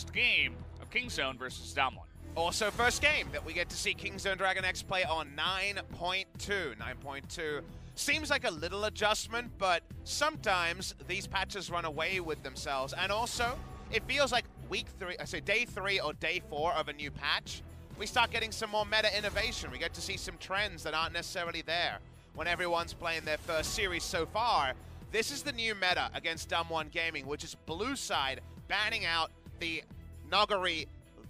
first game of Kingzone versus DAMWON. Also, first game that we get to see Kingzone DragonX play on 9.2. 9.2 seems like a little adjustment, but sometimes these patches run away with themselves. And also, it feels like day 3 or day 4 of a new patch, we start getting some more meta innovation. We get to see some trends that aren't necessarily there when everyone's playing their first series so far. This is the new meta against DAMWON Gaming, which is blue side banning out the Nogari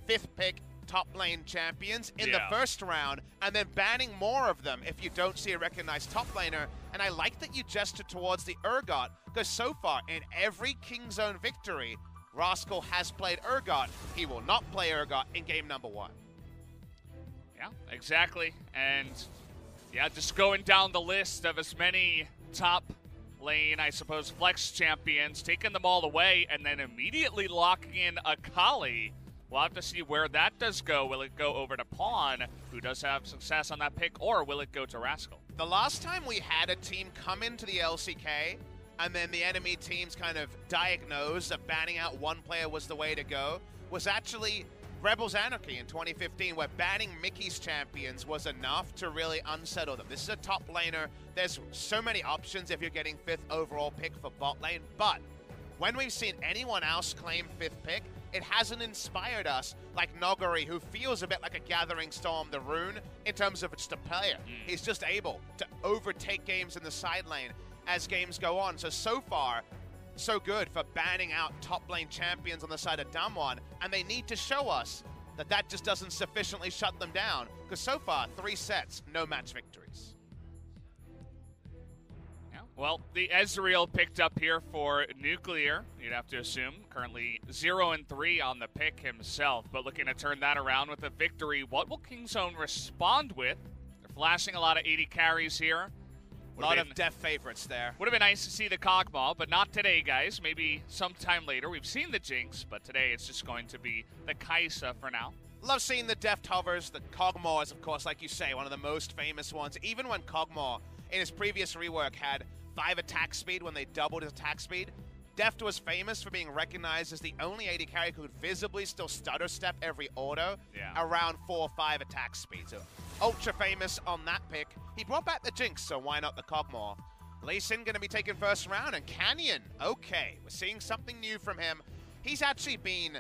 5th pick top lane champions in the first round, and then banning more of them if you don't see a recognized top laner. And I like that you gestured towards the Urgot, because so far in every Kingzone victory, Rascal has played Urgot. He will not play Urgot in game number 1. Yeah, exactly. And yeah, just going down the list of as many top lane, I suppose, flex champions, taking them all away, and then immediately locking in Akali. We'll have to see where that does go. Will it go over to Pawn, who does have success on that pick, or will it go to Rascal? The last time we had a team come into the LCK, and then the enemy teams kind of diagnosed that banning out one player was the way to go, was actually Rebels Anarchy in 2015, where banning Mickey's champions was enough to really unsettle them. This is a top laner. There's so many options if you're getting 5th overall pick for bot lane, but when we've seen anyone else claim 5th pick, it hasn't inspired us like Nogari, who feels a bit like a Gathering Storm, the rune, in terms of just a player. He's just able to overtake games in the side lane as games go on. So far, so good for banning out top lane champions on the side of DAMWON, and they need to show us that that just doesn't sufficiently shut them down, because so far, 3 sets, no match victories. Well, the Ezreal picked up here for Nuclear, you'd have to assume. Currently 0-3 on the pick himself, but looking to turn that around with a victory. What will Kingzone respond with? They're flashing a lot of 80 carries here. A lot of death favorites there. Would have been nice to see the Kog'Maw, but not today, guys. Maybe sometime later. We've seen the Jinx, but today it's just going to be the Kai'Sa for now. Love seeing the deft hovers. The Kog'Maw is, of course, like you say, one of the most famous ones. Even when Kog'Maw, in his previous rework, had 5 attack speed when they doubled his attack speed, Deft was famous for being recognized as the only AD carry who could visibly still stutter step every auto around 4 or 5 attack speed. So ultra famous on that pick. He brought back the Jinx, so why not the Kog'Maw? Lee Sin going to be taken first round, and Canyon, okay, we're seeing something new from him. He's actually been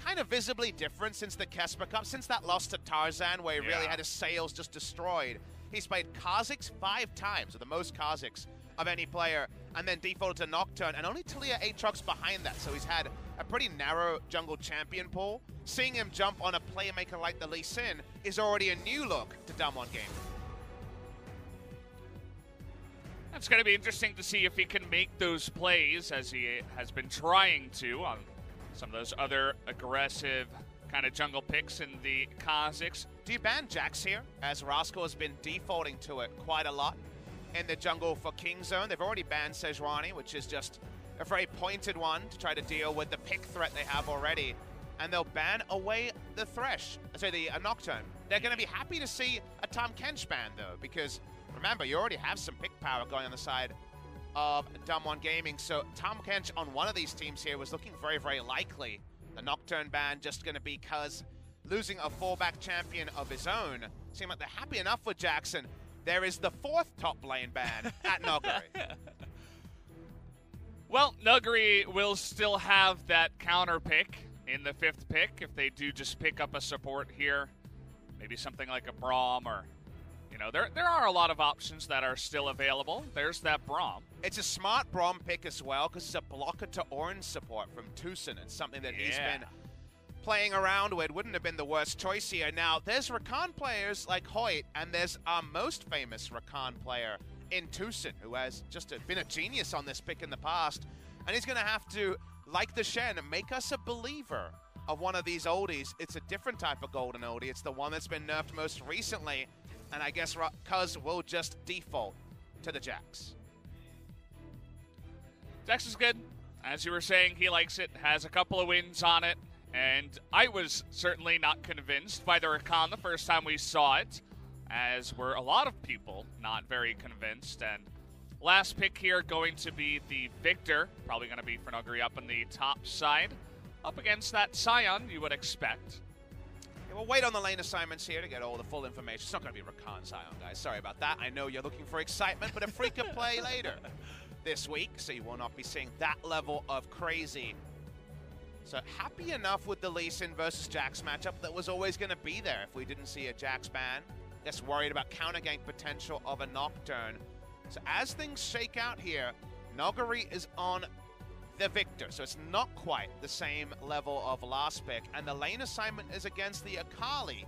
kind of visibly different since the Kesper Cup, since that loss to Tarzan where he really had his sails just destroyed. He's played Kha'Zix 5 times, or the most Kha'Zix of any player, and then defaulted to Nocturne, and only Talia Aatrox behind that, so he's had a pretty narrow jungle champion pool. Seeing him jump on a playmaker like the Lee Sin is already a new look to DAMWON Gaming. It's going to be interesting to see if he can make those plays, as he has been trying to on some of those other aggressive kind of jungle picks in the Kha'Zix. Do you ban Jax here, as Rascal has been defaulting to it quite a lot in the jungle for Kingzone? They've already banned Sejuani, which is just a very pointed one to try to deal with the pick threat they have already. And they'll ban away the Thresh, the Nocturne. They're going to be happy to see a Tahm Kench ban, though, because remember, you already have some pick power going on the side of DAMWON Gaming. So Tahm Kench on one of these teams here was looking very, very likely. The Nocturne ban just going to be because losing a fallback champion of his own. Seemed like they're happy enough with Jackson. There is the 4th top lane ban at Nogari. Well, Nogari will still have that counter pick in the 5th pick if they do just pick up a support here. Maybe something like a Braum, or, you know, there are a lot of options that are still available. There's that Braum. It's a smart Braum pick as well, because it's a blocker to orange support from Tucson. It's something that he's been playing around with. Wouldn't have been the worst choice here. Now, there's Rakan players like Hoyt, and there's our most famous Rakan player in Tucson, who has just been a genius on this pick in the past. And he's going to have to, like the Shen, make us a believer of one of these oldies. It's a different type of golden oldie. It's the one that's been nerfed most recently. And I guess Cuz will just default to the Jax. Jax is good. As you were saying, he likes it, has a couple of wins on it. And I was certainly not convinced by the Rakan the first time we saw it, as were a lot of people not very convinced. And last pick here going to be the Victor, probably going to be for Nogari up on the top side. up against that Scion you would expect. Yeah, we'll wait on the lane assignments here to get all the full information. It's not going to be Rakan Scion, guys. Sorry about that. I know you're looking for excitement, but a freak of play later this week, so you will not be seeing that level of crazy. So happy enough with the Lee Sin versus Jax matchup that was always going to be there if we didn't see a Jax ban. Just worried about counter gank potential of a Nocturne. So as things shake out here, Nogari is on the Victor, so it's not quite the same level of last pick, and the lane assignment is against the Akali.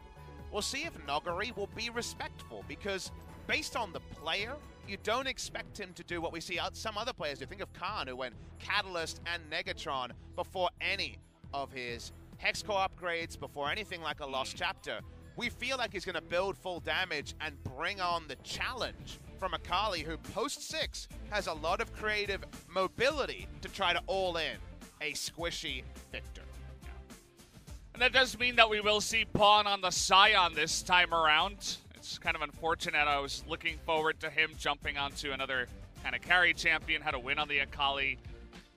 We'll see if Nogari will be respectful, because based on the player, you don't expect him to do what we see some other players do. Think of Khan, who went Catalyst and Negatron before any of his Hexcore upgrades, before anything like a Lost Chapter. We feel like he's going to build full damage and bring on the challenge from Akali, who post-6 has a lot of creative mobility to try to all-in a squishy Victor. And that does mean that we will see Pawn on the Scion this time around. It's kind of unfortunate. I was looking forward to him jumping onto another kind of carry champion, had a win on the Akali.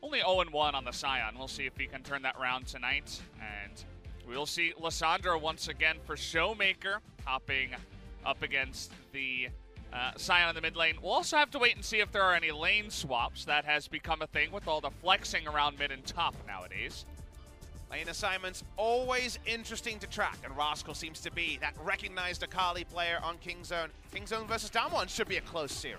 Only 0-1 on the Scion. We'll see if he can turn that round tonight. And we'll see Lissandra once again for Showmaker, hopping up against the Scion in the mid lane. We'll also have to wait and see if there are any lane swaps. That has become a thing with all the flexing around mid and top nowadays. Lane assignments always interesting to track, and Rascal seems to be that recognized Akali player on Kingzone. Kingzone versus DAMWON should be a close series.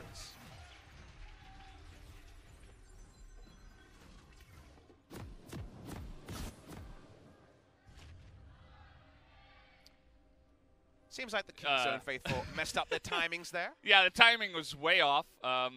Seems like the Kingzone faithful messed up their timings there. Yeah, the timing was way off.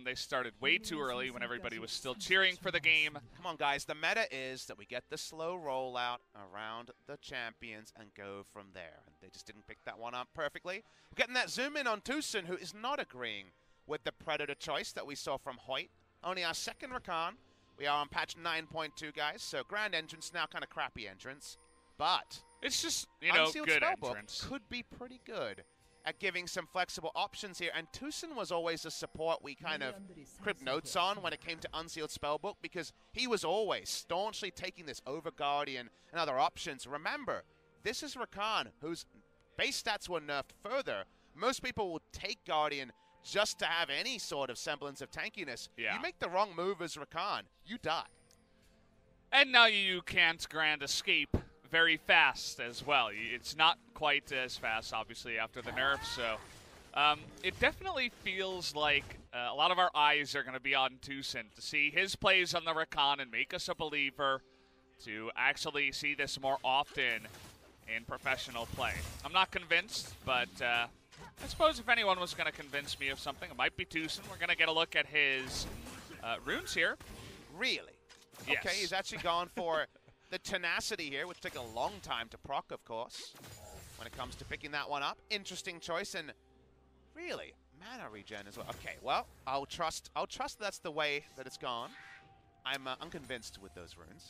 They started way too early when everybody was still cheering for the game. Come on, guys. The meta is that we get the slow rollout around the champions and go from there. And they just didn't pick that one up perfectly. We're getting that zoom in on Tucson, who is not agreeing with the Predator choice that we saw from Hoyt. Only our second Rakan. We are on patch 9.2, guys. So grand entrance, now kind of crappy entrance. But it's just, you know, Unsealed good Spellbook entrance. could be pretty good at giving some flexible options here. And Tucson was always a support we kind of cribbed notes on when it came to Unsealed Spellbook, because he was always staunchly taking this over Guardian and other options. Remember, this is Rakan, whose base stats were nerfed further. Most people will take Guardian just to have any sort of semblance of tankiness. Yeah. You make the wrong move as Rakan, you die. And now you can't grand escape very fast as well. It's not quite as fast, obviously, after the nerf, so it definitely feels like a lot of our eyes are going to be on Tucson to see his plays on the Rakan and make us a believer to actually see this more often in professional play. I'm not convinced, but I suppose if anyone was going to convince me of something, it might be Tucson. We're going to get a look at his runes here. Really? Yes. Okay, he's actually gone for the tenacity here, which took a long time to proc, of course, when it comes to picking that one up. Interesting choice, and really, mana regen as well. Okay, well, I'll trust that's the way that it's gone. I'm unconvinced with those runes.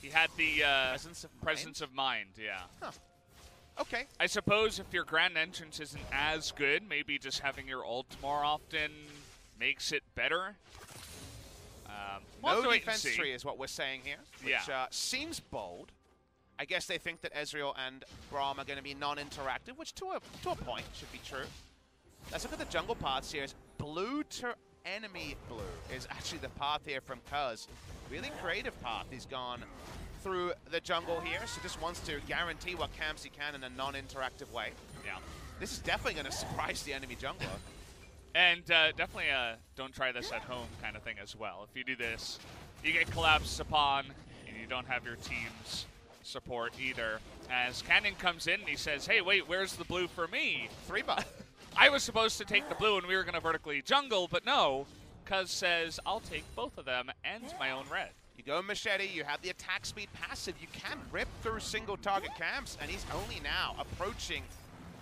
He had the presence of mind, yeah. Huh. Okay. I suppose if your grand entrance isn't as good, maybe just having your ult more often makes it better. No defense tree is what we're saying here, which yeah. Seems bold. I guess they think that Ezreal and Braum are going to be non-interactive, which to a point should be true. Let's look at the jungle paths here. Blue to enemy blue is actually the path here from Cuz. Really creative path. He's gone through the jungle here, so just wants to guarantee what camps he can in a non-interactive way. Yeah. This is definitely going to surprise the enemy jungler. And definitely don't try this at home kind of thing as well. If you do this, you get collapsed upon, and you don't have your team's support either. As Cannon comes in, and he says, hey, wait, where's the blue for me? 3-buff. I was supposed to take the blue, and we were going to vertically jungle, but no. Cuz says, I'll take both of them and my own red. You go Machete, you have the attack speed passive. You can rip through single target camps, and he's only now approaching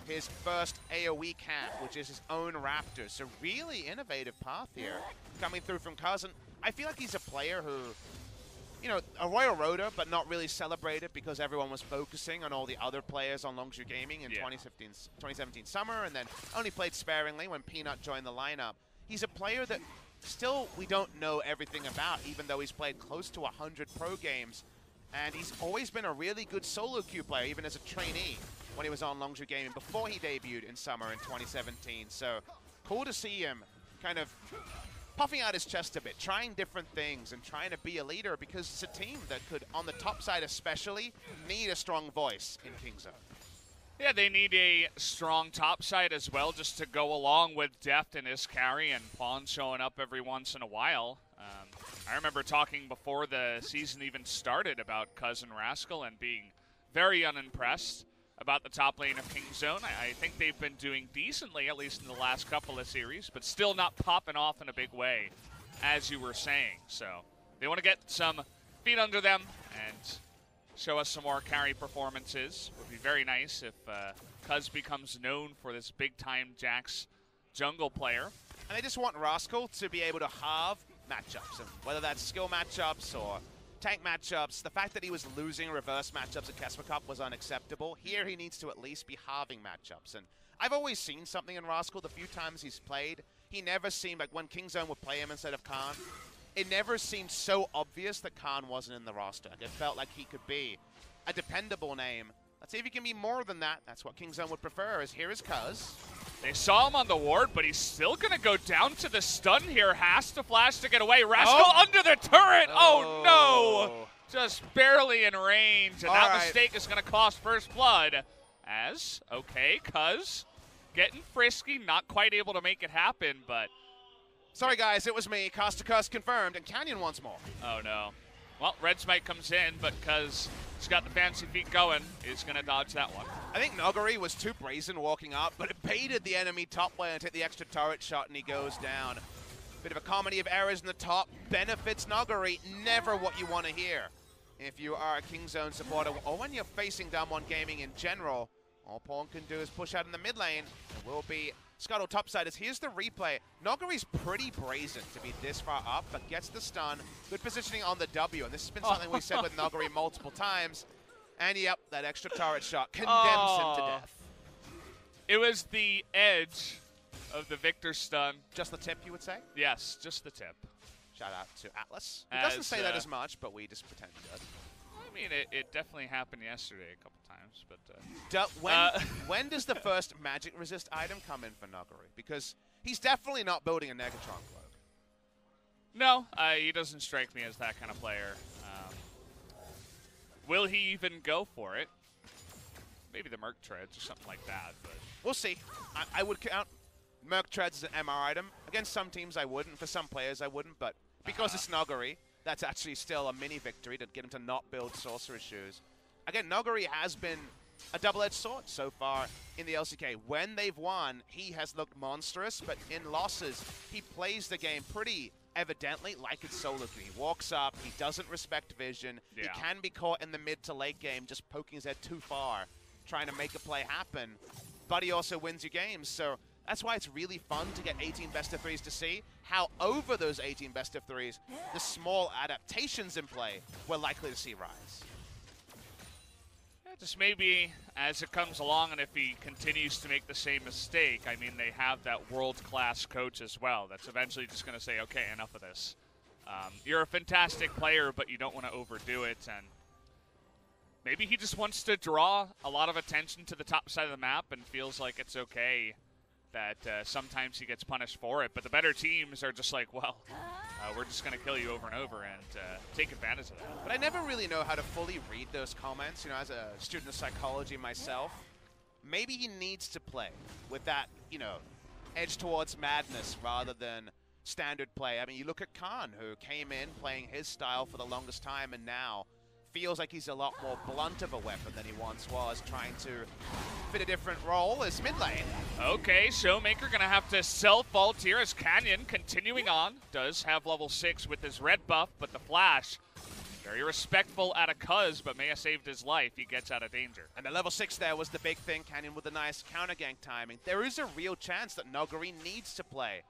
his first AoE camp, which is his own Raptor. So really innovative path here coming through from Cousin. I feel like he's a player who, you know, a Royal Roader, but not really celebrated because everyone was focusing on all the other players on Longzhu Gaming in 2017 summer, and then only played sparingly when Peanut joined the lineup. He's a player that still we don't know everything about, even though he's played close to 100 pro games. And he's always been a really good solo queue player, even as a trainee when he was on Longzhu Gaming before he debuted in summer in 2017. So cool to see him kind of puffing out his chest a bit, trying different things and trying to be a leader, because it's a team that could, on the top side especially, need a strong voice in Kingzone. Yeah, they need a strong top side as well, just to go along with Deft and his carry and Pawn showing up every once in a while. I remember talking before the season even started about Cuz and Rascal and being very unimpressed about the top lane of Kingzone. I think they've been doing decently, at least in the last couple of series, but still not popping off in a big way, as you were saying. So they want to get some feet under them and show us some more carry performances. Would be very nice if Cuz becomes known for this big-time Jax jungle player. And they just want Rascal to be able to halve matchups, and whether that's skill matchups or tank matchups. The fact that he was losing reverse matchups at Kesper Cup was unacceptable. Here he needs to at least be halving matchups. And I've always seen something in Rascal the few times he's played. He never seemed like when Kingzone would play him instead of Khan, it never seemed so obvious that Khan wasn't in the roster. It felt like he could be a dependable name. Let's see if he can be more than that. That's what Kingzone would prefer. Is here is Cuz. They saw him on the ward, but he's still going to go down to the stun here. Has to flash to get away. Rascal under the turret. Oh, no. Just barely in range. And that mistake is going to cost first blood. As, okay, Cuz getting frisky. Not quite able to make it happen, but... Sorry, guys. It was me. Costa Cuz confirmed. And Canyon once more. Oh, no. Well, Red Smite comes in, but Cuz has got the fancy feet going, is going to dodge that one. I think Nogari was too brazen walking up, but it baited the enemy top lane and take the extra turret shot, and he goes down. Bit of a comedy of errors in the top. Benefits Nogari. Never what you want to hear if you are a Kingzone supporter, or when you're facing DAMWON Gaming in general. All Pawn can do is push out in the mid lane. It will be Scuttle topsiders. Here's the replay. Nogari's pretty brazen to be this far up, but gets the stun. Good positioning on the W, and this has been something we've said with Nogari multiple times. And yep, that extra turret shot condemns him to death. It was the edge of the Victor stun. Just the tip, you would say? Yes, just the tip. Shout out to Atlas. He doesn't say that as much, but we just pretend he does. I mean, it definitely happened yesterday a couple times, but... when does the first magic resist item come in for Nogari? Because he's definitely not building a Negatron cloak. No, he doesn't strike me as that kind of player. Will he even go for it? Maybe the Merc Treads or something like that, but... We'll see. I would count Merc Treads as an MR item. Against some teams I wouldn't, for some players I wouldn't, but because it's Nogari, that's actually still a mini victory to get him to not build Sorcerer's Shoes. Again, Nogari has been a double-edged sword so far in the LCK. When they've won, he has looked monstrous, but in losses, he plays the game pretty evidently like it's solo queue. He walks up, he doesn't respect vision, he can be caught in the mid to late game just poking his head too far, trying to make a play happen, but he also wins you games. So that's why it's really fun to get 18 best of 3s to see how over those 18 best of 3s, the small adaptations in play we're likely to see rise. Yeah, just maybe as it comes along, and if he continues to make the same mistake, I mean, they have that world-class coach as well that's eventually just going to say, okay, enough of this. You're a fantastic player, but you don't want to overdo it, and maybe he just wants to draw a lot of attention to the top side of the map and feels like it's okay that sometimes he gets punished for it. But the better teams are just like, well, we're just going to kill you over and over and take advantage of that. But I never really know how to fully read those comments. You know, as a student of psychology myself, maybe he needs to play with that, you know, edge towards madness rather than standard play. I mean, you look at Khan, who came in playing his style for the longest time and now feels like he's a lot more blunt of a weapon than he once was, trying to fit a different role as mid lane. Okay, Showmaker going to have to self-ult here as Canyon continuing on. Does have level 6 with his red buff, but the flash, very respectful out of Cuz, but may have saved his life. He gets out of danger. And the level 6 there was the big thing. Canyon with a nice counter gank timing. There is a real chance that Nogari needs to play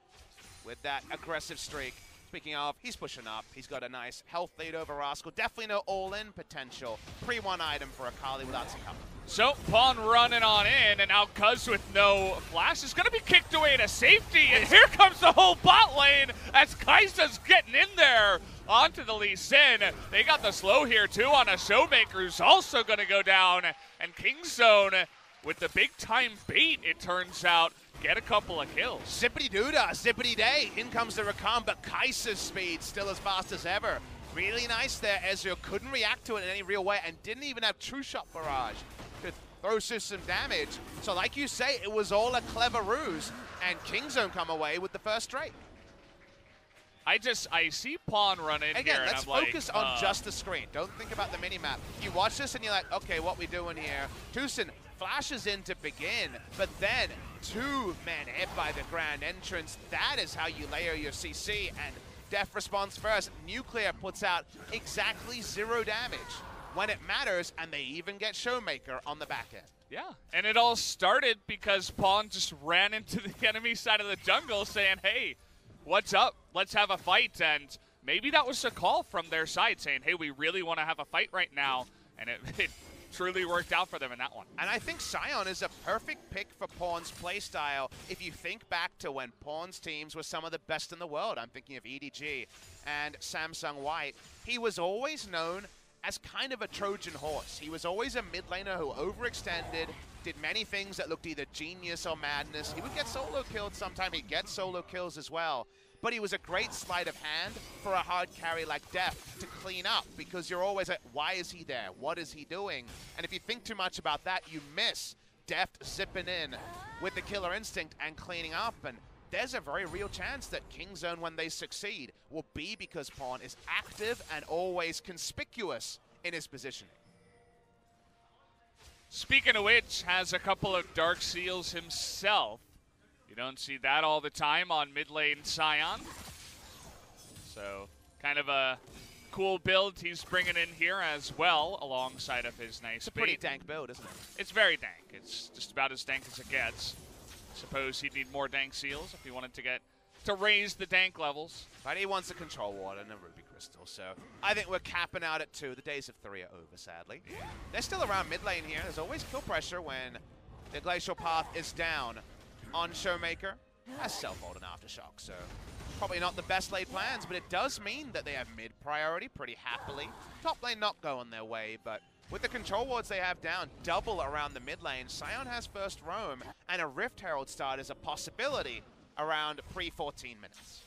with that aggressive streak. Speaking of, he's pushing up. He's got a nice health lead over Rascal. Definitely no all-in potential. Pre-1 item for Akali without some cover. So, Pawn running on in, and now Cuz with no flash is going to be kicked away to safety. And here comes the whole bot lane as Kaisa's getting in there. onto the Lee Sin. They got the slow here too on a Showmaker who's also going to go down. And Kingzone with the big time bait, it turns out, get a couple of kills. Zippity-doo-dah, zippity-day. In comes the Rakan, but Kai'Sa's speed still as fast as ever. Really nice there. Ezreal couldn't react to it in any real way and didn't even have True Shot Barrage to throw system damage. So like you say, it was all a clever ruse, and Kingzone come away with the first straight. I see Pawn run in Again, here, let's and I'm focus like, on just the screen. Don't think about the mini-map. You watch this and you're like, okay, what we doing here? Tucson flashes in to begin, but then 2 men hit by the Grand Entrance. That is how you layer your CC, and Def responds first. Nuclear puts out exactly 0 damage when it matters, and they even get Showmaker on the back end. yeah. And it all started because Pawn just ran into the enemy side of the jungle saying, hey, what's up? Let's have a fight. And maybe that was a call from their side saying, hey, we really want to have a fight right now. And it truly worked out for them in that one. And I think Sion is a perfect pick for Pawn's playstyle. If you think back to when Pawn's teams were some of the best in the world, I'm thinking of EDG and Samsung White, he was always known as kind of a Trojan horse. He was always a mid laner who overextended, did many things that looked either genius or madness. He would get solo killed sometime. He'd get solo kills as well. But he was a great sleight of hand for a hard carry like Def to clean up, because you're always like, why is he there? What is he doing? And if you think too much about that, you miss Def zipping in with the killer instinct and cleaning up. And there's a very real chance that Kingzone, when they succeed, will be because Pawn is active and always conspicuous in his positioning. Speaking of which, has a couple of Dark Seals himself. You don't see that all the time on mid lane Sion. So kind of a cool build he's bringing in here as well, alongside of his nice It's a pretty bait. dank build, isn't it? It's very dank. It's just about as dank as it gets. Suppose he'd need more dank seals if he wanted to raise the dank levels. But he wants a control ward and a ruby crystal, so I think we're capping out at 2. The days of 3 are over, sadly. They're still around mid lane here. There's always kill pressure when the glacial path is down on Showmaker. Has self-hold and Aftershock, so probably not the best laid plans, but it does mean that they have mid priority pretty happily. Top lane not going their way, but with the control wards they have down, double around the mid lane, Sion has first roam, and a Rift Herald start is a possibility around pre-14 minutes.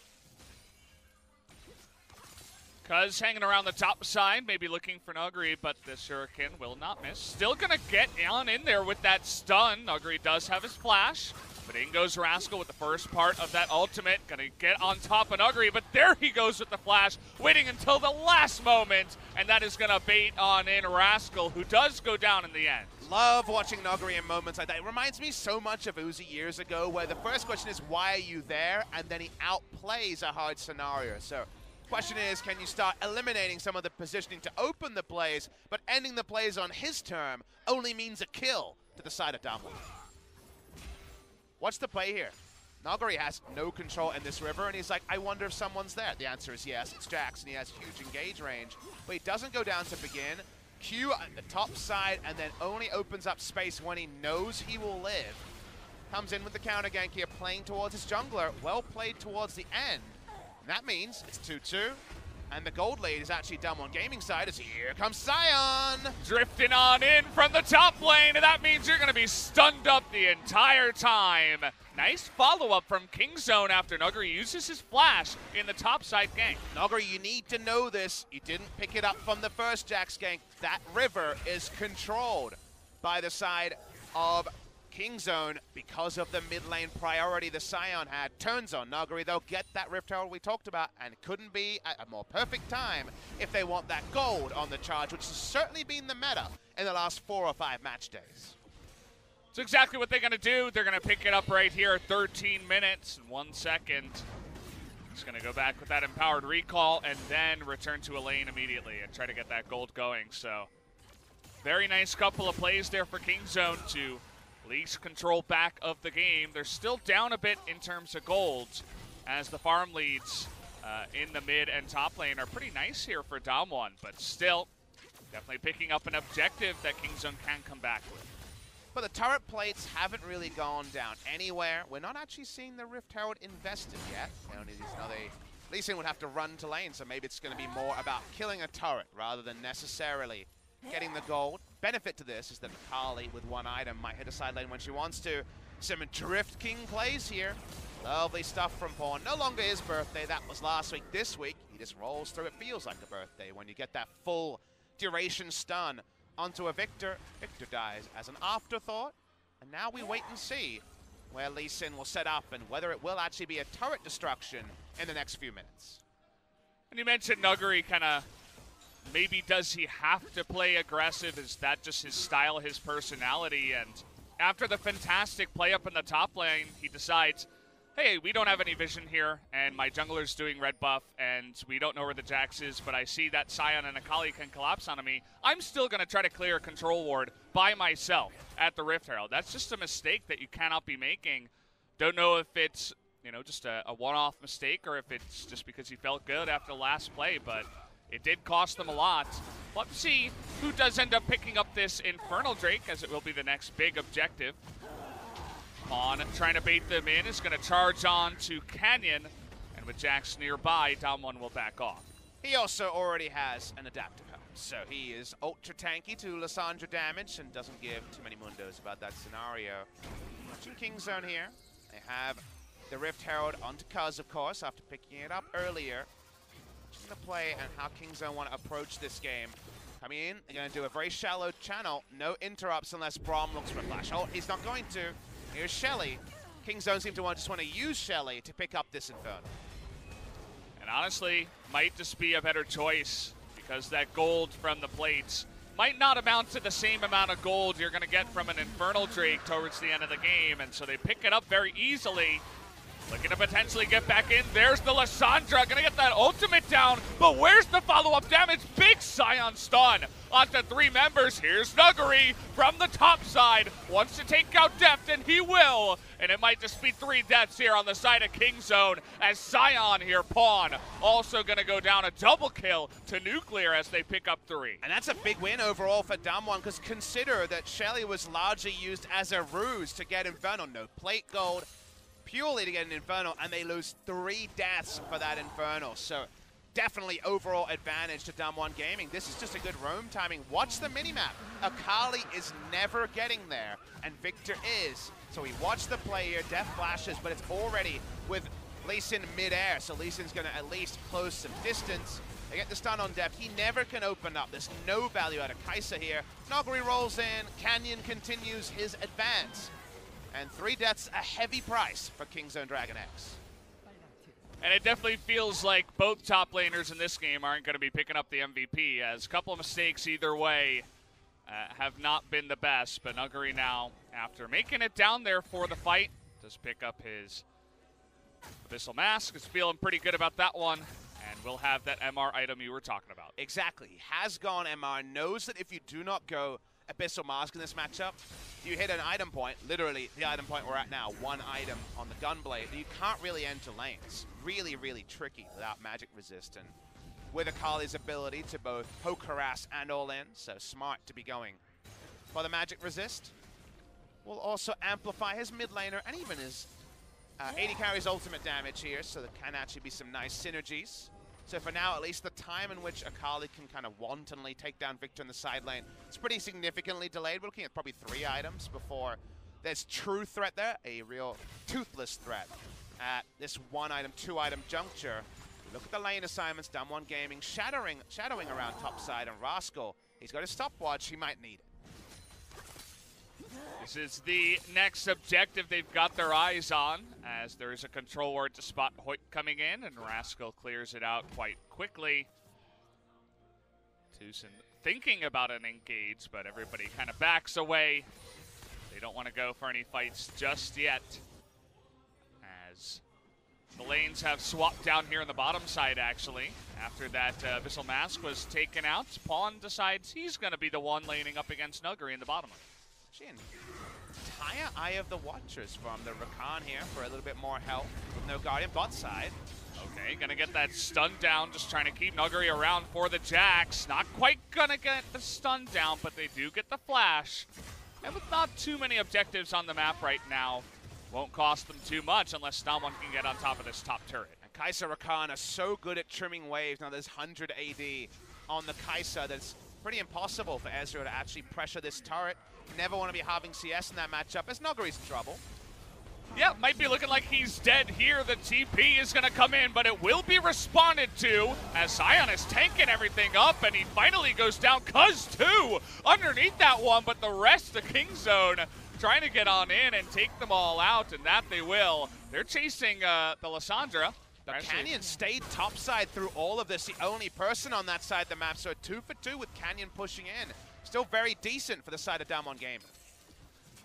Cuz hanging around the top side, maybe looking for Nuguri, but the Shuriken will not miss. Still gonna get on in there with that stun. Nuguri does have his flash, but in goes Rascal with the first part of that ultimate. Gonna get on top of Nuguri, but there he goes with the flash, waiting until the last moment, and that is gonna bait on in Rascal, who does go down in the end. Love watching Nuguri in moments like that. It reminds me so much of Uzi years ago, where the first question is, why are you there? And then he outplays a hard scenario. So question is, can you start eliminating some of the positioning to open the plays, but ending the plays on his term only means a kill to the side of DAMWON. What's the play here? Nuguri has no control in this river, and he's like, I wonder if someone's there. The answer is yes, it's Jax, and he has huge engage range, but he doesn't go down to begin. Q at the top side, and then only opens up space when he knows he will live. Comes in with the counter gank here, playing towards his jungler. Well played towards the end. And that means it's 2-2, and the gold lead is actually DWG Gaming side, as here comes Sion! Drifting on in from the top lane, and that means you're going to be stunned up the entire time. Nice follow-up from Kingzone after Nuguri uses his flash in the top side gank. Nuguri, you need to know this. You didn't pick it up from the first Jax gank. That river is controlled by the side of Kingzone because of the mid lane priority the Sion had. Turns on Nuguri. They'll get that Rift Herald we talked about, and it couldn't be at a more perfect time if they want that gold on the charge, which has certainly been the meta in the last 4 or 5 match days. It's exactly what they're going to do. They're going to pick it up right here, 13 minutes and 1 second. Just going to go back with that empowered recall and then return to a lane immediately and try to get that gold going. So very nice couple of plays there for Kingzone to leash control back of the game. They're still down a bit in terms of golds, as the farm leads in the mid and top lane are pretty nice here for DAMWON, but still definitely picking up an objective that Kingzone can come back with. But the turret plates haven't really gone down anywhere. We're not actually seeing the Rift Herald invested yet. Only now they Lee Sin would have to run to lane, so maybe it's going to be more about killing a turret rather than necessarily getting the gold. Benefit to this is that Akali with one item might hit a side lane when she wants to. Some Drift King plays here. Lovely stuff from Pawn. No longer his birthday, that was last week. This week, he just rolls through. It feels like a birthday when you get that full duration stun onto a Victor. Victor dies as an afterthought, and now we wait and see where Lee Sin will set up and whether it will actually be a turret destruction in the next few minutes. And you mentioned Nuguri kind of, maybe does he have to play aggressive? Is that just his style, his personality? And after the fantastic play up in the top lane, he decides, hey, we don't have any vision here, and my jungler's doing red buff, and we don't know where the Jax is, but I see that Sion and Akali can collapse onto me. I'm still going to try to clear a control ward by myself at the Rift Herald. That's just a mistake that you cannot be making. Don't know if it's, you know, just a one-off mistake or if it's just because he felt good after the last play, but it did cost them a lot. Let's see who does end up picking up this Infernal Drake, as it will be the next big objective. Pawn trying to bait them in, is going to charge on to Canyon, and with Jax nearby, DAMWON will back off. He also already has an adaptive helm, so he is ultra tanky to Lissandra damage and doesn't give too many mundos about that scenario. Watching King's Zone here. They have the Rift Herald onto Cuz, of course, after picking it up earlier. Just going to play and how King's Zone want to approach this game. Coming in, they're going to do a very shallow channel. No interrupts unless Braum looks for a flash. Oh, he's not going to. Here's Shelly. King's Zone seem to just want to use Shelly to pick up this Inferno. And honestly, might just be a better choice because that gold from the plates might not amount to the same amount of gold you're going to get from an Infernal Drake towards the end of the game. And so they pick it up very easily. Looking to potentially get back in. There's the Lissandra. Going to get that ultimate down. But where's the follow-up damage? Big Sion stun onto three members. Here's Nuguri from the top side. Wants to take out Deft, and he will. And it might just be 3 deaths here on the side of King's Zone as Sion here, Pawn, also going to go down a double kill to Nuclear as they pick up 3. And that's a big win overall for DAMWON, because consider that Shelly was largely used as a ruse to get Inferno. No plate gold, purely to get an Inferno, and they lose 3 deaths for that Inferno. So definitely overall advantage to DAMWON Gaming. This is just a good roam timing. Watch the minimap. Akali is never getting there, and Victor is. So we watch the play here, Death flashes, but it's already with Lee Sin mid-air, so Lee Sin's going to at least close some distance. They get the stun on Deft. He never can open up. There's no value out of Kai'Sa here. Nuguri rolls in. Canyon continues his advance. And 3 deaths, a heavy price for King's Zone DragonX. And it definitely feels like both top laners in this game aren't going to be picking up the MVP, as a couple of mistakes either way have not been the best. But Nuguri now, after making it down there for the fight, does pick up his Abyssal Mask. Is feeling pretty good about that one. And we'll have that MR item you were talking about. Exactly. He has gone MR, knows that if you do not go Abyssal Mask in this matchup, you hit an item point, literally the item point we're at now, 1 item on the Gunblade, you can't really enter lanes. Really, really tricky without magic resist, and with Akali's ability to both poke, harass, and all in, so smart to be going for the magic resist. Will also amplify his mid laner and even his AD carry's ultimate damage here, so there can actually be some nice synergies. So for now, at least the time in which Akali can kind of wantonly take down Victor in the side lane, it's pretty significantly delayed. We're looking at probably 3 items before there's true threat there, a real toothless threat at this 1 item, 2 item juncture. Look at the lane assignments, DAMWON Gaming shadowing around top side, and Rascal, he's got his stopwatch, he might need it. This is the next objective they've got their eyes on, as there is a control ward to spot Hoyt coming in, and Rascal clears it out quite quickly. Tucson thinking about an engage, but everybody kind of backs away. They don't want to go for any fights just yet, as the lanes have swapped down here on the bottom side, actually. After that Abyssal Mask was taken out, Pawn decides he's going to be the one laning up against Nuguri in the bottom lane. Entire Eye of the Watchers from the Rakan here for a little bit more help with no Guardian bot side. Okay, gonna get that stun down, just trying to keep Nuguri around for the Jax. Not quite gonna get the stun down, but they do get the flash. And with not too many objectives on the map right now, won't cost them too much unless someone can get on top of this top turret. And Kai'Sa Rakan are so good at trimming waves. Now there's 100 AD on the Kai'Sa. That's pretty impossible for Ezreal to actually pressure this turret. You never want to be having CS in that matchup as Nuguri's in trouble. Yeah, might be looking like he's dead here. The TP is going to come in, but it will be responded to as Sion is tanking everything up, and he finally goes down. Cuz too underneath that one, but the rest of Kingzone trying to get on in and take them all out, and that they will. They're chasing the Lissandra. The Canyon stayed topside through all of this, the only person on that side of the map, so 2 for 2 with Canyon pushing in. Still very decent for the side of DAMWON Game.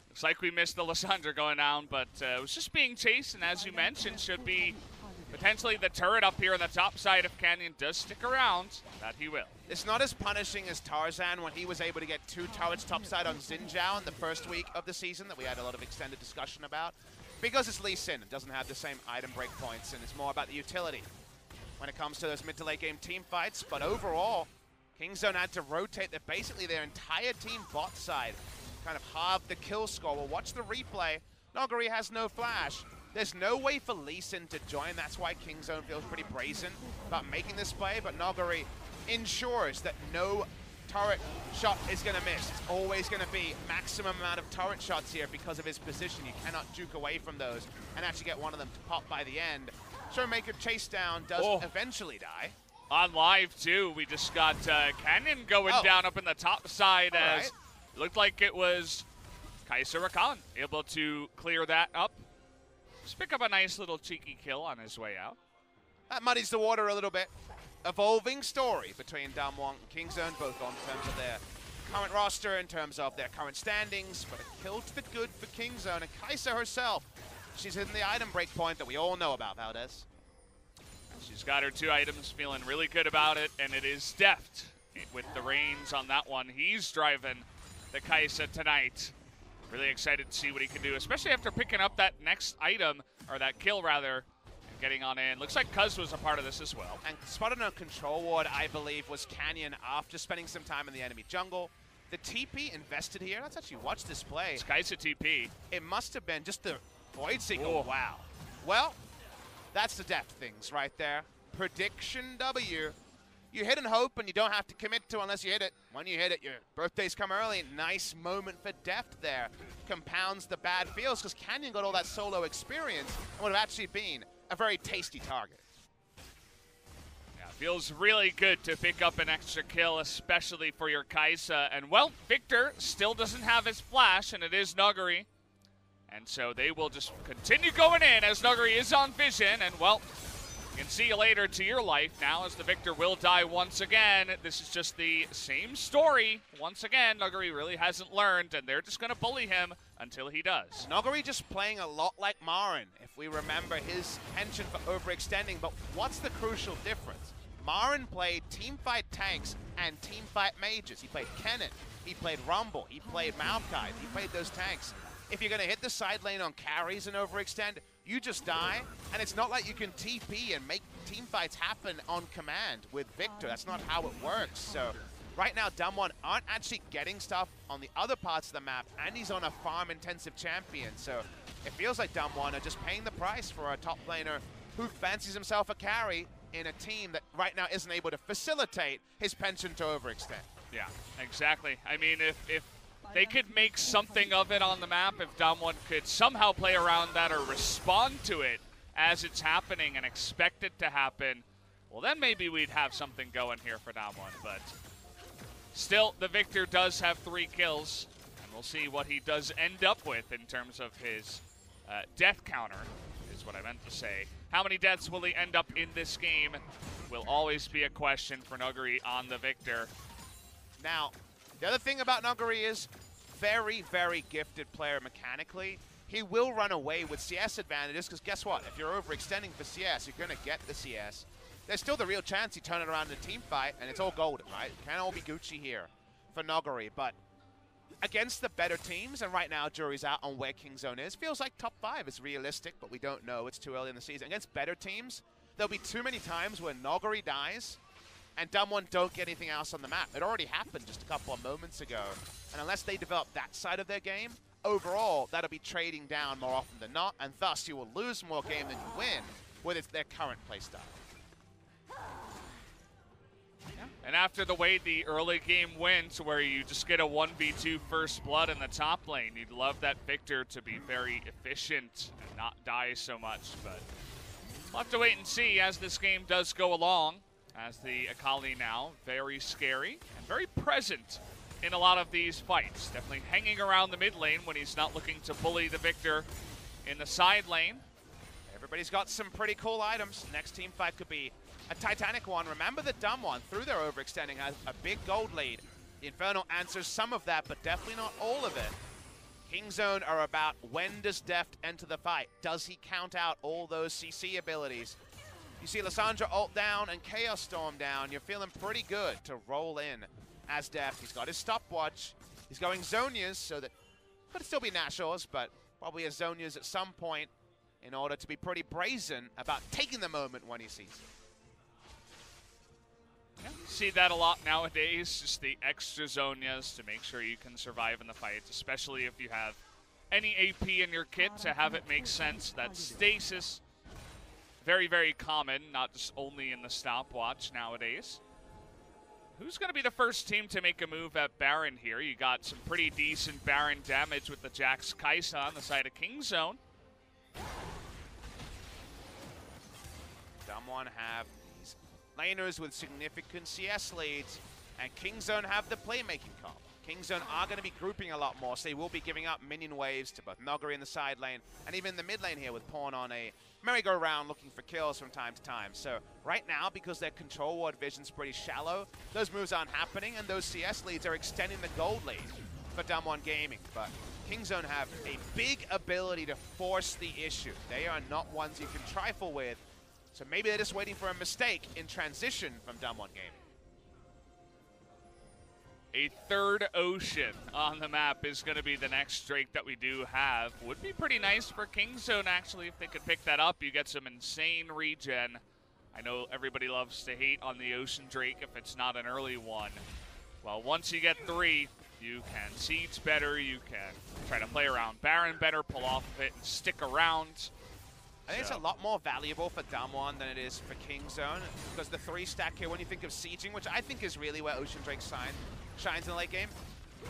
Looks like we missed the Lissandra going down, but it was just being chased, and as you mentioned, should be potentially the turret up here on the top side if Canyon does stick around, that he will. It's not as punishing as Tarzan when he was able to get 2 turrets topside on Xin Zhao in the first week of the season that we had a lot of extended discussion about. Because it's Lee Sin, it doesn't have the same item breakpoints, and it's more about the utility when it comes to those mid to late game team fights. But overall, Kingzone had to rotate basically their entire team bot side, kind of halved the kill score. Well, watch the replay. Nuguri has no flash. There's no way for Lee Sin to join. That's why Kingzone feels pretty brazen about making this play, but Nuguri ensures that no turret shot is going to miss. It's always going to be maximum amount of turret shots here because of his position. You cannot juke away from those and actually get one of them to pop by the end. Showmaker chase down does eventually die. On live too, we just got Canyon going down up in the top side as it looked like it was Kai'Sa Rakan able to clear that up. Just pick up a nice little cheeky kill on his way out. That muddies the water a little bit. Evolving story between DAMWON and Kingzone, both on terms of their current roster, in terms of their current standings, but a kill to the good for Kingzone. And Kai'Sa herself, she's hitting the item breakpoint that we all know about, Valdez. She's got her 2 items, feeling really good about it, and it is Deft with the reins on that one. He's driving the Kai'Sa tonight. Really excited to see what he can do, especially after picking up that next item, or that kill rather, and getting on in. Looks like Cuz was a part of this as well. And spotted on control ward, I believe, was Canyon after spending some time in the enemy jungle. The TP invested here. Let's actually watch this play. It's Kai'Sa TP. It must have been just the Void Seeker. Wow. Well, that's the Deft things right there. Prediction W. You hit and hope, and you don't have to commit to unless you hit it. When you hit it, your birthdays come early. Nice moment for Deft there. Compounds the bad feels because Canyon got all that solo experience and would have actually been a very tasty target. Yeah, feels really good to pick up an extra kill, especially for your Kai'Sa. And, well, Victor still doesn't have his flash, and it is Nuguri. And so they will just continue going in as Nuguri is on vision, and, well, can see you later to your life now as the Victor will die once again. This is just the same story. Once again, Nuguri really hasn't learned, and they're just going to bully him until he does. Nuguri just playing a lot like Marin, if we remember his penchant for overextending. But what's the crucial difference? Marin played teamfight tanks and teamfight mages. He played Kennen, he played Rumble, he played Maokai, he played those tanks. If you're going to hit the side lane on carries and overextend, you just die. And it's not like you can TP and make team fights happen on command with Victor. That's not how it works. So right now, DAMWON aren't actually getting stuff on the other parts of the map, and he's on a farm-intensive champion. So it feels like DAMWON are just paying the price for a top laner who fancies himself a carry in a team that right now isn't able to facilitate his penchant to overextend. Yeah, exactly. I mean, if they could make something of it on the map, if DAMWON could somehow play around that or respond to it as it's happening and expect it to happen, well, then maybe we'd have something going here for DAMWON. But still, the Victor does have 3 kills, and we'll see what he does end up with in terms of his death counter, is what I meant to say. How many deaths will he end up in this game will always be a question for Nuguri on the Victor. Now, the other thing about Nuguri is very, very gifted player mechanically. He will run away with CS advantages because guess what? If you're overextending for CS, you're going to get the CS. There's still the real chance you turn it around in a team fight, and it's all golden, right? It can't all be Gucci here for Nuguri, but against the better teams, and right now jury's out on where Kingzone is, feels like top 5 is realistic, but we don't know. It's too early in the season. Against better teams, there'll be too many times when Nuguri dies and DAMWON don't get anything else on the map. It already happened just a couple of moments ago. And unless they develop that side of their game, overall, that'll be trading down more often than not, and thus you will lose more game than you win with their current playstyle. And after the way the early game went, where you just get a 1v2 first blood in the top lane, you'd love that Victor to be very efficient and not die so much. But we'll have to wait and see as this game does go along, as the Akali now very scary and very present in a lot of these fights. Definitely hanging around the mid lane when he's not looking to bully the Victor in the side lane. Everybody's got some pretty cool items. Next team fight could be a Titanic one. Remember that DAMWON, through their overextending, has a big gold lead. The Infernal answers some of that, but definitely not all of it. Kingzone are about when does Deft enter the fight? Does he count out all those CC abilities? You see Lissandra ult down and Chaos Storm down. You're feeling pretty good to roll in as Deft. He's got his stopwatch. He's going Zonias, so that could still be Nashor's, but probably a Zonias at some point in order to be pretty brazen about taking the moment when he sees it. Yeah, see that a lot nowadays, just the extra Zonias to make sure you can survive in the fight, especially if you have any AP in your kit to have it make sense. That stasis, very, very common, not just only in the stopwatch nowadays. Who's going to be the first team to make a move at Baron here? You got some pretty decent Baron damage with the Jax Kaisa on the side of Kingzone. DAMWON have these laners with significant CS leads, and Kingzone have the playmaking comp. Kingzone are going to be grouping a lot more, so they will be giving up minion waves to both Noguri in the side lane and even in the mid lane here with Pawn on a merry-go-round looking for kills from time to time. So right now, because their control ward vision's pretty shallow, those moves aren't happening, and those CS leads are extending the gold lead for DAMWON Gaming. But Kingzone have a big ability to force the issue. They are not ones you can trifle with, so maybe they're just waiting for a mistake in transition from DAMWON Gaming. A third ocean on the map is going to be the next Drake that we do have. Would be pretty nice for Kingzone, actually, if they could pick that up. You get some insane regen. I know everybody loves to hate on the Ocean Drake if it's not an early one. Well, once you get 3, you can siege better, you can try to play around Baron better, pull off of it, and stick around. I think it's a lot more valuable for DAMWON than it is for Kingzone, because the 3 stack here, when you think of sieging, which I think is really where Ocean Drake shines in the late game,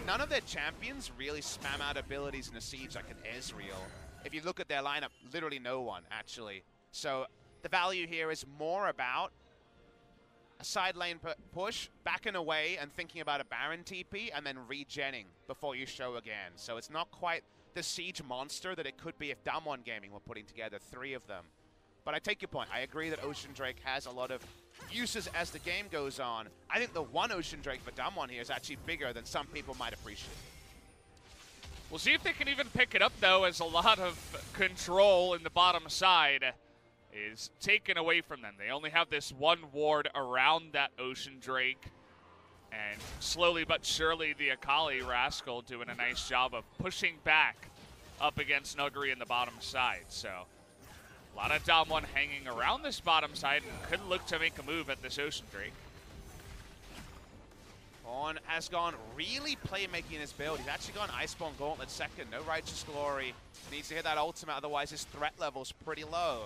none of their champions really spam out abilities in a siege like an Ezreal. If you look at their lineup, literally no one, actually. So the value here is more about a side lane push, backing away and thinking about a Baron TP, and then regenning before you show again. So it's not quite the siege monster that it could be if DAMWON Gaming were putting together 3 of them. But I take your point. I agree that Ocean Drake has a lot of uses as the game goes on. I think the one Ocean Drake for DAMWON here is actually bigger than some people might appreciate. We'll see if they can even pick it up, though, as a lot of control in the bottom side is taken away from them. They only have this one ward around that Ocean Drake. And slowly but surely, the Akali Rascal doing a nice job of pushing back up against Nuguri in the bottom side. So a lot of DAMWON hanging around this bottom side and could look to make a move at this Ocean Drake. Pawn has gone really playmaking in his build. He's actually gone Iceborne Gauntlet second. No Righteous Glory. Needs to hit that ultimate, otherwise his threat level's pretty low.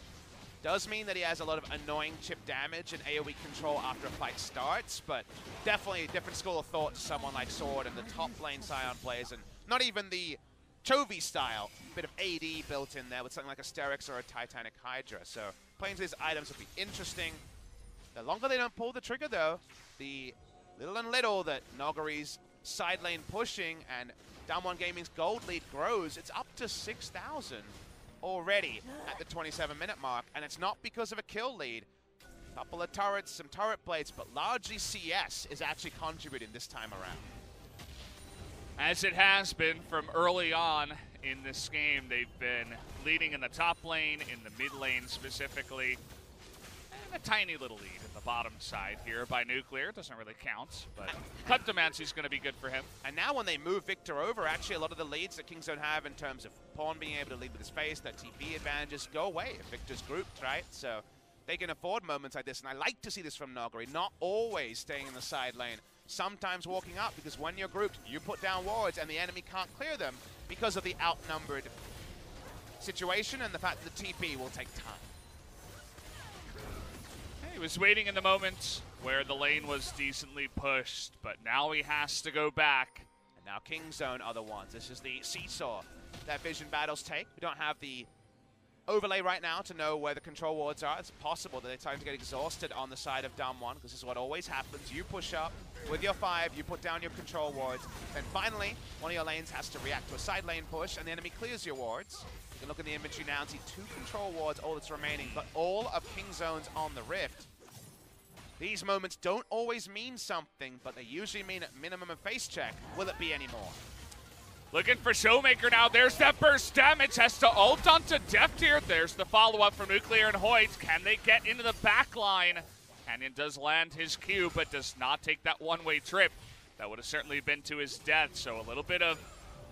Does mean that he has a lot of annoying chip damage and AoE control after a fight starts, but definitely a different school of thought to someone like Sword and the top lane Scion plays, and not even the Chovy style. Bit of AD built in there with something like a Sterix or a Titanic Hydra. So playing these items will be interesting. The longer they don't pull the trigger, though, the little and little that Noguri's side lane pushing and DAMWON Gaming's gold lead grows, it's up to 6,000 already at the 27-minute mark, and it's not because of a kill lead. A couple of turrets, some turret plates, but largely CS is actually contributing this time around. As it has been from early on in this game, they've been leading in the top lane, in the mid lane specifically, and a tiny little lead in the bottom side here by Nuclear. Doesn't really count, but Kleptomancy's going to be good for him. And now when they move Victor over, actually a lot of the leads that Kingzone have in terms of Pawn being able to lead with his face, that TP advantages go away if Victor's grouped, right? So they can afford moments like this, and I like to see this from Noguri, not always staying in the side lane, sometimes walking up, because when you're grouped, you put down wards and the enemy can't clear them because of the outnumbered situation and the fact that the TP will take time. was waiting in the moment where the lane was decently pushed, but now he has to go back. And now Kingzone are the ones. This is the seesaw that Vision battles take. We don't have the overlay right now to know where the control wards are. It's possible that they're starting to get exhausted on the side of DAMWON, because this is what always happens. You push up with your 5, you put down your control wards, then finally, one of your lanes has to react to a side lane push, and the enemy clears your wards. You can look at the inventory now and see 2 control wards, all that's remaining, but all of Kingzone's on the Rift. These moments don't always mean something, but they usually mean at minimum a face check. Will it be anymore? Looking for Showmaker now. There's that burst damage. Has to ult onto Deft here. There's the follow-up from Nuclear and Hoyt. Can they get into the back line? Canyon does land his Q, but does not take that one-way trip. That would have certainly been to his death. So a little bit of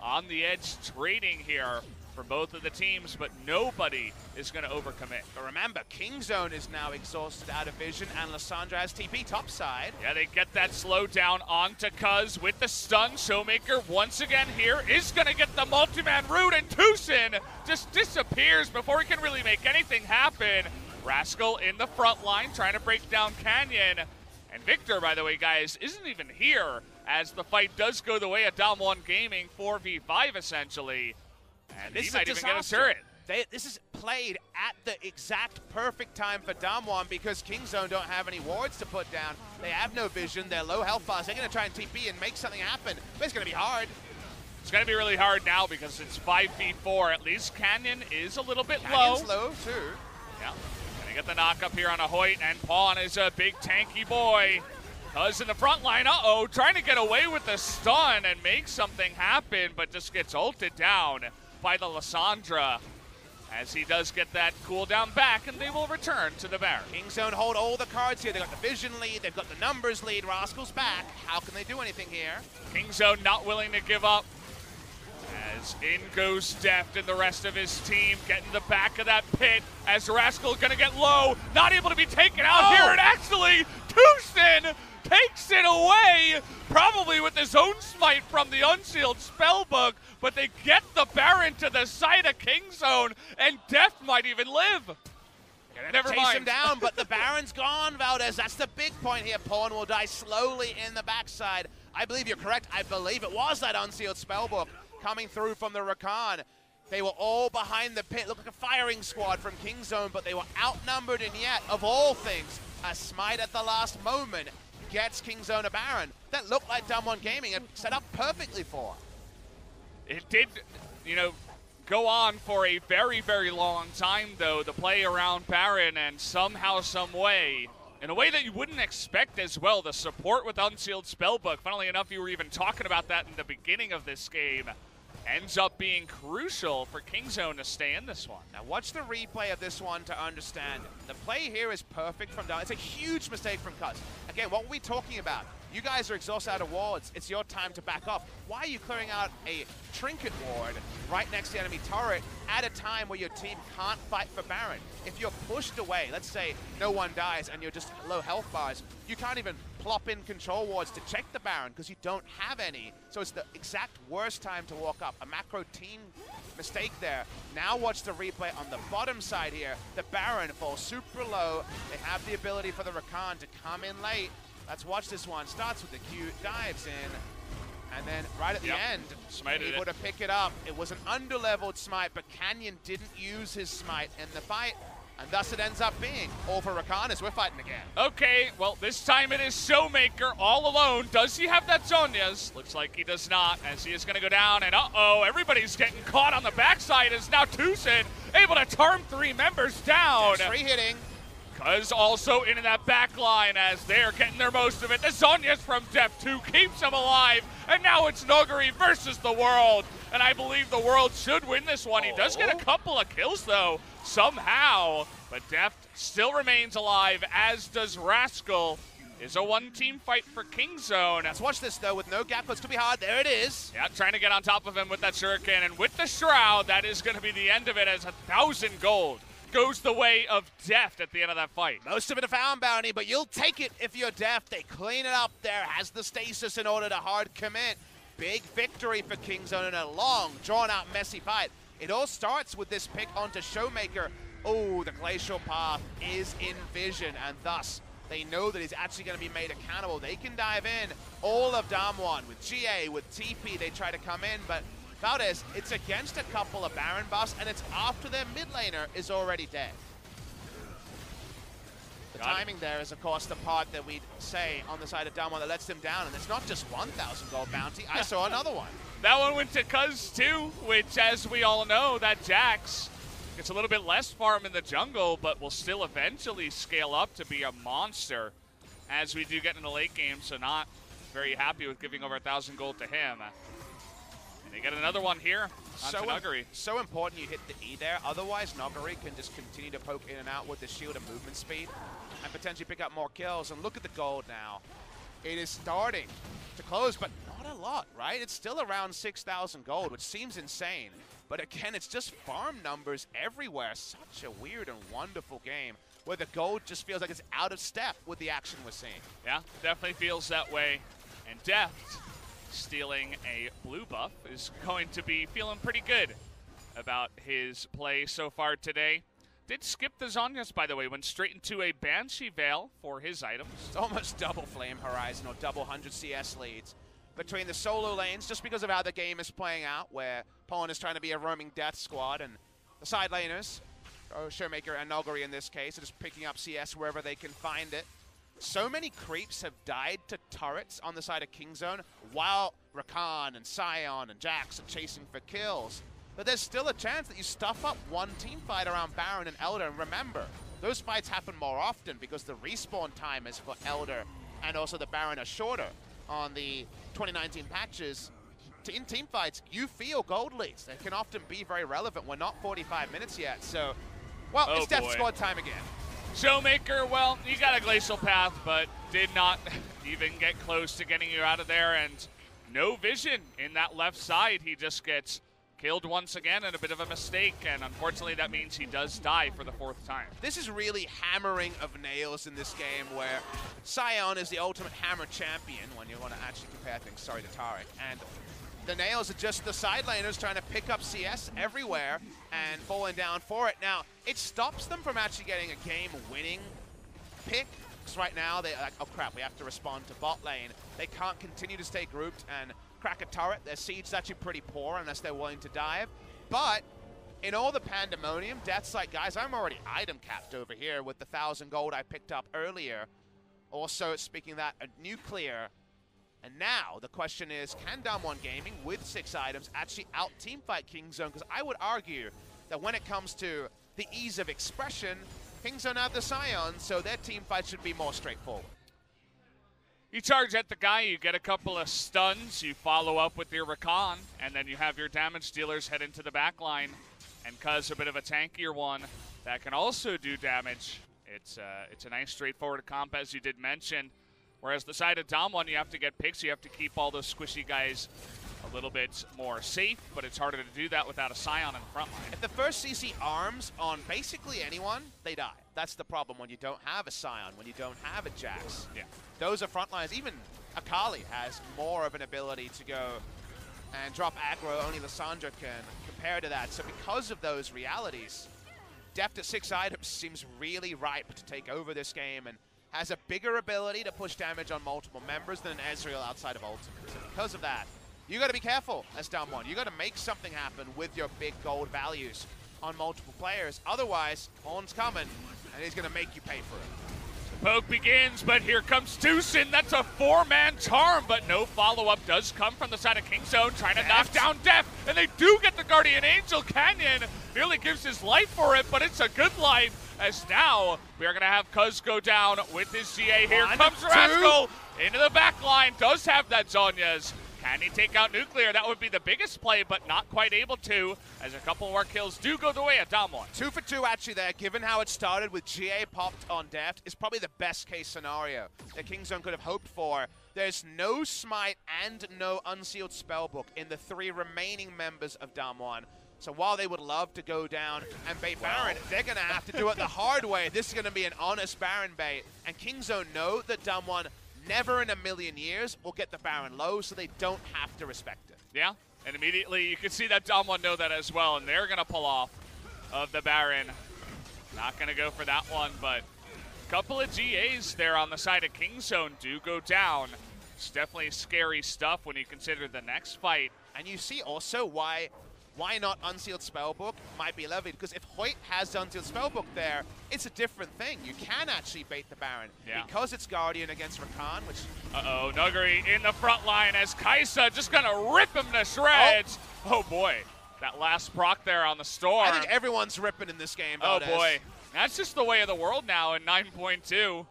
on-the-edge trading here for both of the teams, but nobody is going to overcommit. But remember, Kingzone is now exhausted out of vision, and Lissandra has TP topside. Yeah, they get that slowdown onto Cuz with the stun. Showmaker once again here is going to get the multi-man root, and Tucson just disappears before he can really make anything happen. Rascal in the front line trying to break down Canyon. And Victor, by the way, guys, isn't even here as the fight does go the way of DAMWON Gaming, 4v5 essentially. And this he is might even get a turret. This is played at the exact perfect time for DAMWON, because Kingzone don't have any wards to put down. They have no vision. They're low health bars. They're going to try and TP and make something happen, but it's going to be hard. It's going to be really hard now because it's 5v4. At least Canyon is a little bit Canyon's low. low, too. Yeah. Going to get the knock up here on a Hoyt, and Pawn is a big tanky boy. Cuz in the front line, trying to get away with the stun and make something happen, but just gets ulted down by the Lissandra, as he does get that cooldown back, and they will return to the Baron. Kingzone hold all the cards here. They've got the vision lead, they've got the numbers lead. Rascal's back. How can they do anything here? Kingzone not willing to give up, as in goes Deft and the rest of his team getting the back of that pit, as Rascal gonna get low, not able to be taken out here, and actually Tucson takes it away, probably with his own smite from the unsealed spellbook, but they get the Baron to the side of Kingzone, and Deft might even live. Never Chase mind. him down, but the Baron's gone, Valdez. That's the big point here. Pawn will die slowly in the backside. I believe you're correct. I believe it was that unsealed spellbook coming through from the Rakan. They were all behind the pit. Looked like a firing squad from Kingzone, but they were outnumbered, and yet, of all things, a smite at the last moment gets Kingzone a Baron. That looked like DAMWON Gaming had set up perfectly for. It did, go on for a very, very long time, though, the play around Baron, and somehow, some way, in a way that you wouldn't expect as well, the support with Unsealed Spellbook, funnily enough, you were even talking about that in the beginning of this game, ends up being crucial for Kingzone to stay in this one. Now watch the replay of this one to understand. The play here is perfect from DAMWON. It's a huge mistake from Cuz. Again, what were we talking about? You guys are exhausted out of wards. It's your time to back off. Why are you clearing out a trinket ward right next to the enemy turret at a time where your team can't fight for Baron? If you're pushed away, let's say no one dies and you're just low health bars, you can't even plop in control wards to check the Baron because you don't have any. So it's the exact worst time to walk up. A macro team mistake there. Now watch the replay on the bottom side here. The Baron falls super low. They have the ability for the Rakan to come in late. Let's watch this one. Starts with the Q, dives in, and then right at the end, able to pick it up. It was an underleveled smite, but Canyon didn't use his smite in the fight, and thus it ends up being all for Rakan as we're fighting again. Okay, well, this time it is Showmaker all alone. Does he have that Zhonya's? Looks like he does not, as he is going to go down, and everybody's getting caught on the backside, as now Tucson able to charm 3 members down. Free hitting. Cuz also into that back line as they're getting their most of it. The Zhonya's from Deft 2 keeps him alive, and now it's Noguri versus the World, and I believe the World should win this one. He does get a couple of kills, though, somehow, but Deft still remains alive, as does Rascal. Is a one-team fight for Kingzone. Let's watch this, though, with no gap. It's going to be hard. There it is. Yeah, trying to get on top of him with that shuriken, and with the Shroud, that is going to be the end of it, as 1,000 gold goes the way of Deft at the end of that fight. Most of it a found bounty, but you'll take it if you're Deft. They clean it up there, has the stasis in order to hard commit. Big victory for Kingzone in a long, drawn-out, messy fight. It all starts with this pick onto Showmaker. Oh, the Glacial Path is in vision, and thus they know that he's actually going to be made accountable. They can dive in. All of DAMWON with GA, with TP, they try to come in, but Valdez, it's against a couple of Baron buffs, and it's after their mid laner is already dead. The timing there is, of course, the part that we'd say on the side of DAMWON that lets them down, and it's not just 1,000 gold bounty. I saw another one. That one went to Cuz too, which, as we all know, that Jax gets a little bit less farm in the jungle, but will still eventually scale up to be a monster as we do get in the late game, so not very happy with giving over 1,000 gold to him. And they get another one here on Nuguri. So important you hit the E there, otherwise Nuguri can just continue to poke in and out with the shield and movement speed and potentially pick up more kills. And look at the gold now. It is starting to close, but not a lot, right? It's still around 6,000 gold, which seems insane. But again, it's just farm numbers everywhere. Such a weird and wonderful game where the gold just feels like it's out of step with the action we're seeing. Yeah, definitely feels that way. And Deft, stealing a blue buff, is going to be feeling pretty good about his play so far today. Did skip the Zhonya's, by the way, went straight into a Banshee Veil for his items. It's almost double Flame Horizon or double 100 CS leads between the solo lanes, just because of how the game is playing out, where Poland is trying to be a roaming death squad, and the side laners, Showmaker and Nuguri in this case, are just picking up CS wherever they can find it. So many creeps have died to turrets on the side of Kingzone, while Rakan and Sion and Jax are chasing for kills. But there's still a chance that you stuff up one team fight around Baron and Elder. And remember, those fights happen more often because the respawn timers for Elder and also the Baron are shorter. On the 2019 patches, in team fights, you feel gold leads. They can often be very relevant. We're not 45 minutes yet, so, well, it's death squad time again. Showmaker, well, you got a Glacial Path, but did not even get close to getting you out of there, and no vision in that left side. He just gets killed once again, and a bit of a mistake, and unfortunately that means he does die for the 4th time. This is really hammering of nails in this game, where Sion is the ultimate hammer champion when you want to actually compare things, sorry to Tarek, and the nails are just the side laners trying to pick up CS everywhere and falling down for it. Now, it stops them from actually getting a game-winning pick, because right now they're like, oh crap, we have to respond to bot lane. They can't continue to stay grouped and crack a turret. Their siege actually pretty poor unless they're willing to dive. But in all the pandemonium, Death's like, guys, I'm already item capped over here with the 1,000 gold I picked up earlier. Also, speaking of that, a nuclear. And now the question is, can DAMWON Gaming with 6 items actually out teamfight Kingzone? Because I would argue that when it comes to the ease of expression, Kingzone have the Sion, so their teamfight should be more straightforward. You charge at the guy, you get a couple of stuns, you follow up with your Rakan, and then you have your damage dealers head into the back line. And Cuz, a bit of a tankier one that can also do damage. It's a nice straightforward comp, as you did mention. Whereas the side of DAMWON, you have to get picks, you have to keep all those squishy guys a little bit more safe, but it's harder to do that without a Sion in the front line. If the first CC arms on basically anyone, they die. That's the problem when you don't have a Sion, when you don't have a Jax. Yeah. Those are front lines. Even Akali has more of an ability to go and drop aggro. Only Lissandra can compare to that. So because of those realities, Deft at 6 items seems really ripe to take over this game and has a bigger ability to push damage on multiple members than an Ezreal outside of Ultimate. So because of that, you got to be careful as DAMWON. You got to make something happen with your big gold values on multiple players. Otherwise, Horn's coming, and he's going to make you pay for it. Poke begins, but here comes Tucson. That's a 4-man charm, but no follow-up does come from the side of Kingzone, trying to knock down Deft, and they do get the Guardian Angel. Canyon nearly gives his life for it, but it's a good life, as now we are going to have Cuz go down with his GA. Here comes Rascal into the back line, does have that Zhonya's. Can he take out Nuclear? That would be the biggest play, but not quite able to, as a couple more kills do go the way of DAMWON. 2 for 2 actually there, given how it started with GA popped on Deft, is probably the best case scenario that Kingzone could have hoped for. There's no Smite and no Unsealed Spellbook in the 3 remaining members of DAMWON. So while they would love to go down and bait Baron, they're going to have to do it the hard way. This is going to be an honest Baron bait. And Kingzone know that DAMWON never in a million years will get the Baron low, so they don't have to respect it. Yeah, and immediately you can see that DAMWON know that as well, and they're going to pull off of the Baron. Not going to go for that one, but a couple of GAs there on the side of Kingzone do go down. It's definitely scary stuff when you consider the next fight. And you see also why not Unsealed Spellbook might be levied, because if Hoyt has Unsealed Spellbook there, it's a different thing. You can actually bait the Baron. Yeah. Because it's Guardian against Rakan, which... Uh-oh, Nuguri in the front line as Kaisa just gonna rip him to shreds. Oh boy, that last proc there on the Storm. I think everyone's ripping in this game, Oh Valdez. boy, that's just the way of the world now in 9.2.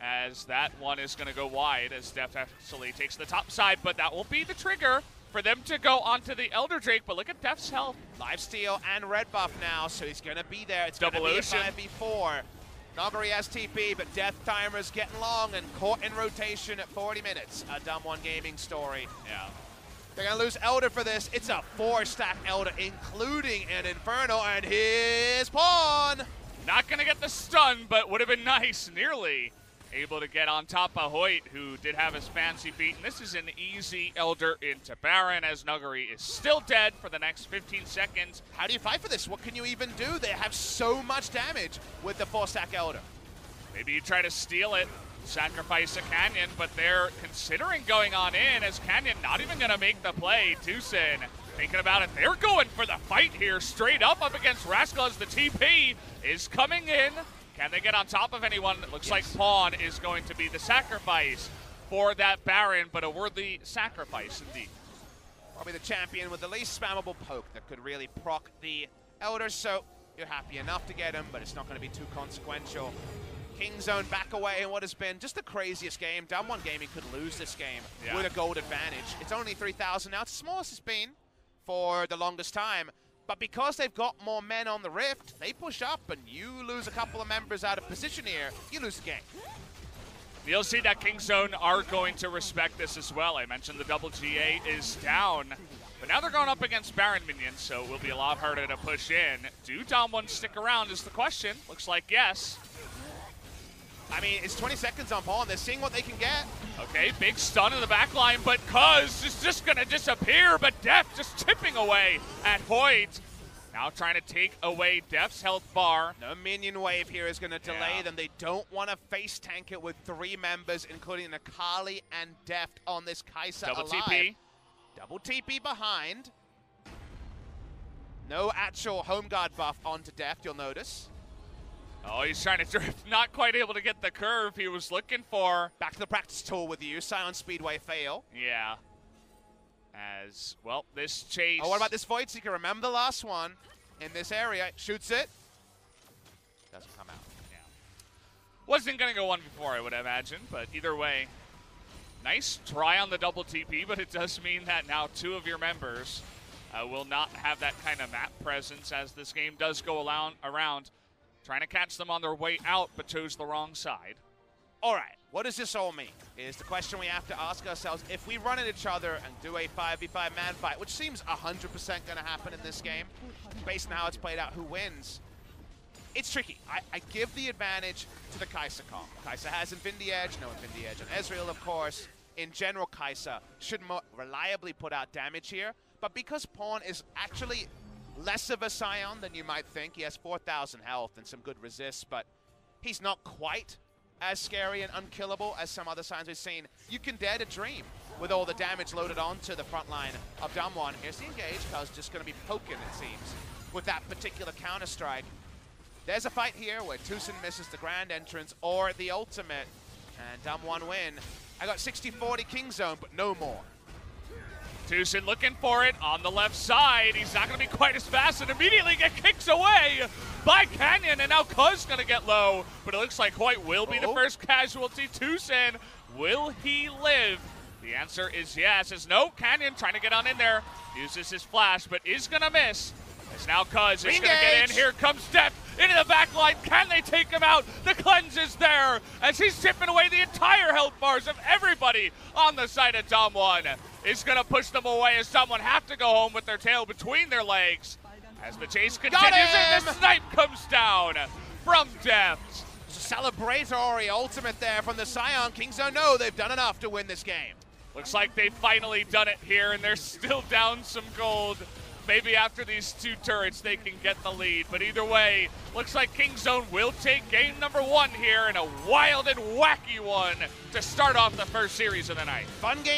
As that one is gonna go wide as Deft actually takes the top side, but that won't be the trigger for them to go onto the Elder Drake. But look at Deft's health. Lifesteal and red buff now, so he's going to be there. It's going to Double be a Ocean. 5v4. Nuguri has TP, but Death Timer's getting long and caught in rotation at 40 minutes. A DAMWON gaming story. Yeah. They're going to lose Elder for this. It's a 4-stack Elder, including an Inferno, and his pawn. Not gonna get the stun, but would have been nice. Nearly able to get on top of Hoyt, who did have his fancy feet. And this is an easy Elder into Baron, as Nuguri is still dead for the next 15 seconds. How do you fight for this? What can you even do? They have so much damage with the 4-stack Elder. Maybe you try to steal it, sacrifice a Canyon, but they're considering going on in, as Canyon not even gonna make the play. Tucson thinking about it. They're going for the fight here, straight up against Rascal, as the TP is coming in. Can they get on top of anyone? It looks like Pawn is going to be the sacrifice for that Baron, but a worthy sacrifice indeed. Probably the champion with the least spammable poke that could really proc the Elder, so you're happy enough to get him, but it's not going to be too consequential. Kingzone back away in what has been just the craziest game. DWG Gaming could lose this game with a gold advantage. It's only 3,000 now. It's the smallest it's been for the longest time. But because they've got more men on the Rift, they push up, and you lose a couple of members out of position here, you lose the game. You'll see that Kingzone are going to respect this as well. I mentioned the double GA is down, but now they're going up against Baron minions, so it will be a lot harder to push in. Do DAMWON stick around is the question. Looks like yes. I mean, it's 20 seconds on Pawn. They're seeing what they can get. Okay, big stun in the back line, but Cuz is just going to disappear, but Def just chipping away at Hoyt. Now trying to take away Def's health bar. No minion wave here is going to delay them. They don't want to face tank it with 3 members, including Akali and Deft on this Kaisa Double alive. TP. Double TP behind. No actual home guard buff onto Deft, you'll notice. Oh, he's trying to drift. Not quite able to get the curve he was looking for. Back to the practice tool with you. Silent Speedway fail. Yeah. As, well, this chase... Oh, what about this Void Seeker? Remember the last one in this area. Shoots it. Doesn't come out. Yeah. Wasn't going to go one before, I would imagine, but either way, nice try on the double TP, but it does mean that now 2 of your members will not have that kind of map presence, as this game does go around. Trying to catch them on their way out, but chose the wrong side. All right, what does this all mean? Is the question we have to ask ourselves. If we run at each other and do a 5v5 man fight, which seems 100% going to happen in this game, based on how it's played out, who wins, it's tricky. I give the advantage to the Kaisa comp. Kaisa has Infinity Edge, no Infinity Edge on Ezreal, of course. In general, Kaisa should more reliably put out damage here, but because Pawn is actually less of a Scion than you might think. He has 4,000 health and some good resists, but he's not quite as scary and unkillable as some other Scions we've seen. You can dare to dream with all the damage loaded onto the front line of DAMWON. Here's the engage. Cuz just going to be poking, it seems, with that particular counter-strike. There's a fight here where Tucson misses the grand entrance or the ultimate, and DAMWON win. I got 60-40 Kingzone, but no more. Tucson looking for it on the left side. He's not going to be quite as fast and immediately get kicked away by Canyon. And now Cuz going to get low, but it looks like Hoyt will be the first casualty. Tucson, will he live? The answer is yes. As no, Canyon trying to get on in there. Uses his flash, but is going to miss. As now Cuz is going to get in. Here comes Def into the back line. Can they take him out? The cleanse is there as he's chipping away the entire health bars of everybody on the side of DAMWON. Is going to push them away as someone have to go home with their tail between their legs. As the chase continues and the snipe comes down from Def. Celebratory ultimate there from the Scion. Kingzone know they've done enough to win this game. Looks like they've finally done it here, and they're still down some gold. Maybe after these 2 turrets they can get the lead. But either way, looks like Kingzone will take game number 1 here in a wild and wacky one to start off the first series of the night. Fun game.